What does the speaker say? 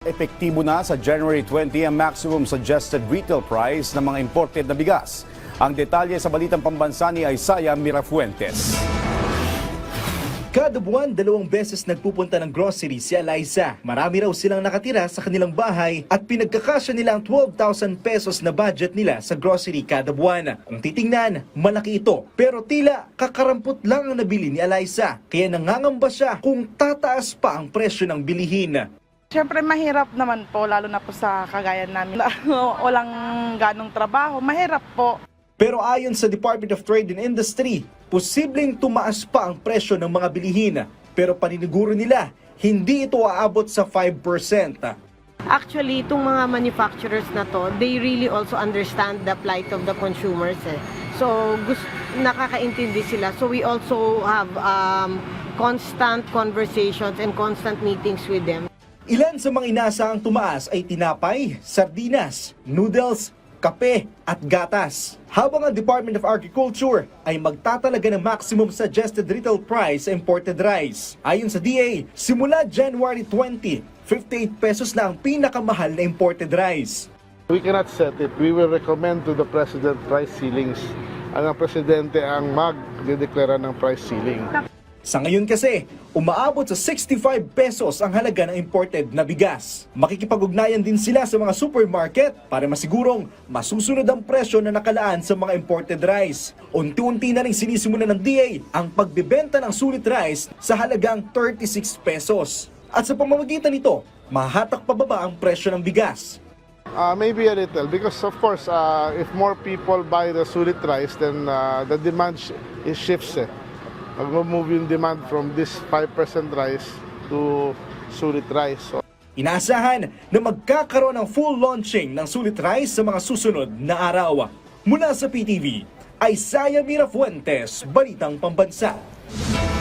Epektibo na sa January 20 ang maximum suggested retail price ng mga imported na bigas. Ang detalye sa balitang pambansa ni Isaiah Mirafuentes. Kada buwan, 2 beses nagpupunta ng grocery si Eliza. Marami raw silang nakatira sa kanilang bahay at pinagkakasya nila ang 12,000 pesos na budget nila sa grocery kada buwan. Kung titingnan, malaki ito. Pero tila kakarampot lang ang nabili ni Eliza. Kaya nangangamba siya kung tataas pa ang presyo ng bilihin. Siyempre mahirap naman po, lalo na po sa kagayan namin. Walang ganong trabaho, mahirap po. Pero ayon sa Department of Trade and Industry, posibleng tumaas pa ang presyo ng mga bilihin. Pero paniniguro nila, hindi ito aabot sa 5%. Actually, itong mga manufacturers na to, they really also understand the plight of the consumers. So, nakakaintindi sila. So, we also have constant conversations and constant meetings with them. Ilan sa mga inaasahang tumaas ay tinapay, sardinas, noodles, kape at gatas. Habang ang Department of Agriculture ay magtatalaga ng maximum suggested retail price sa imported rice. Ayon sa DA, simula January 20, 58 pesos na ang pinakamahal na imported rice. We cannot set it. We will recommend to the President price ceilings. Ang Presidente ang magdedeklara ng price ceiling. Sa ngayon kasi, umaabot sa 65 pesos ang halaga ng imported na bigas. Makikipag-ugnayan din sila sa mga supermarket para masigurong masusunod ang presyo na nakalaan sa mga imported rice. Unti-unti na rin sinisimulan ng DA ang pagbebenta ng sulit rice sa halagang 36 pesos. At sa pamamagitan nito, mahatak pababa ang presyo ng bigas. Maybe a little because of course if more people buy the sulit rice then the demand shifts. Mag-move yung demand from this 5% rice to sulit rice. Inaasahan na magkakaroon ng full launching ng sulit rice sa mga susunod na araw. Mula sa PTV, Isaiah Mirafuentes, Balitang Pambansa.